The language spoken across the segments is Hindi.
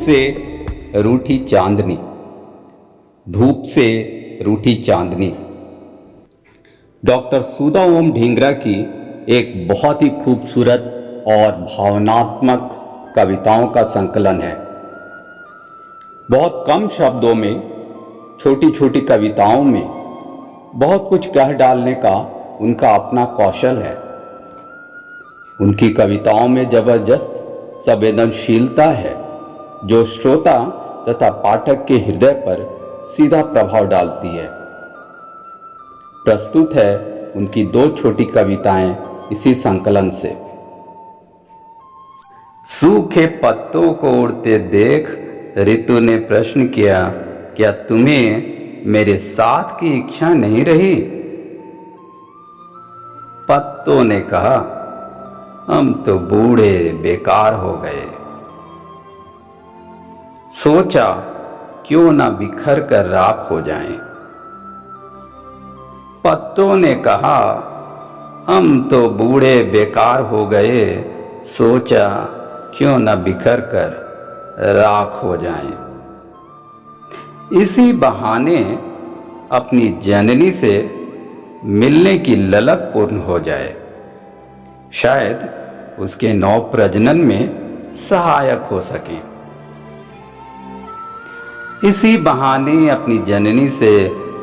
से रूठी चांदनी, धूप से रूठी चांदनी। डॉक्टर सुधा ओम ढींगरा की एक बहुत ही खूबसूरत और भावनात्मक कविताओं का संकलन है। बहुत कम शब्दों में, छोटी छोटी कविताओं में बहुत कुछ कह डालने का उनका अपना कौशल है। उनकी कविताओं में जबरदस्त संवेदनशीलता है जो श्रोता तथा पाठक के हृदय पर सीधा प्रभाव डालती है। प्रस्तुत है उनकी दो छोटी कविताएं इसी संकलन से। सूखे पत्तों को उड़ते देख ऋतु ने प्रश्न किया, क्या तुम्हें मेरे साथ की इच्छा नहीं रही? पत्तों ने कहा, हम तो बूढ़े बेकार हो गए। सोचा क्यों ना बिखर कर राख हो जाएं। पत्तों ने कहा, हम तो बूढ़े बेकार हो गए, सोचा क्यों न बिखर कर राख हो जाएं। इसी बहाने अपनी जननी से मिलने की ललक पूर्ण हो जाए, शायद उसके नव प्रजनन में सहायक हो सके। इसी बहाने अपनी जननी से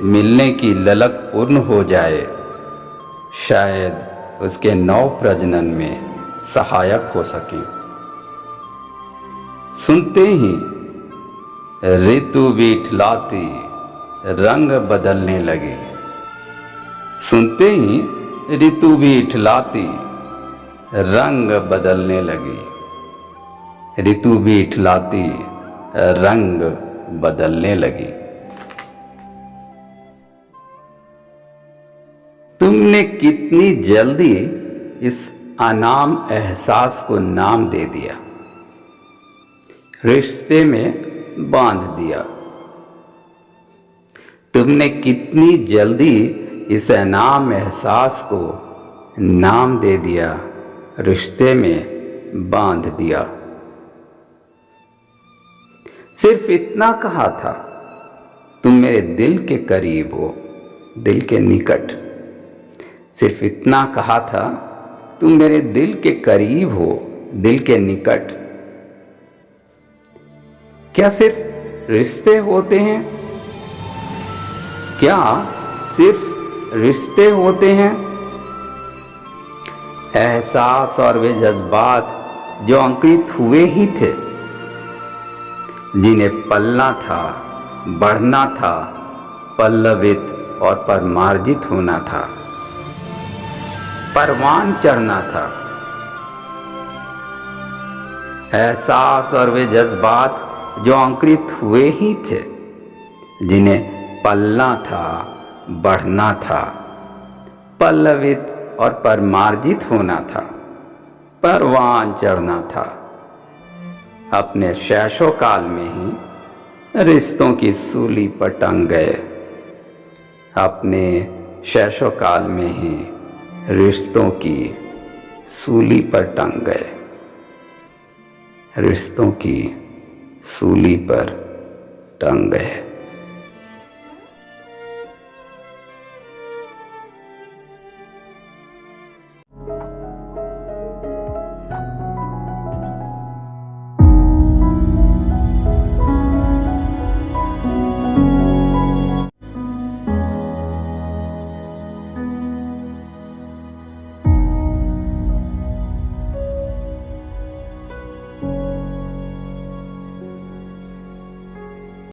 मिलने की ललक पूर्ण हो जाए, शायद उसके नव प्रजनन में सहायक हो सके। सुनते ही ऋतु भी इठलाती रंग बदलने लगी। सुनते ही ऋतु भी इठलाती रंग बदलने लगी। ऋतु भी इठलाती रंग बदलने लगी। तुमने कितनी जल्दी इस अनाम एहसास को नाम दे दिया, रिश्ते में बांध दिया। तुमने कितनी जल्दी इस अनाम एहसास को नाम दे दिया, रिश्ते में बांध दिया। सिर्फ इतना कहा था, तुम मेरे दिल के करीब हो, दिल के निकट। सिर्फ इतना कहा था, तुम मेरे दिल के करीब हो, दिल के निकट। क्या सिर्फ रिश्ते होते हैं? क्या सिर्फ रिश्ते होते हैं? एहसास और वे जज्बात जो अंकित हुए ही थे, जिन्हें पलना था, बढ़ना था, पल्लवित और परमार्जित होना था, परवान चढ़ना था। एहसास और वे जज्बात जो अंकुरित हुए ही थे, जिन्हें पलना था, बढ़ना था, पल्लवित और परमार्जित होना था, परवान चढ़ना था, अपने शैशवकाल में ही रिश्तों की सूली पर टंग गए। अपने शैशवकाल में ही रिश्तों की सूली पर टंग गए। रिश्तों की सूली पर टंग गए।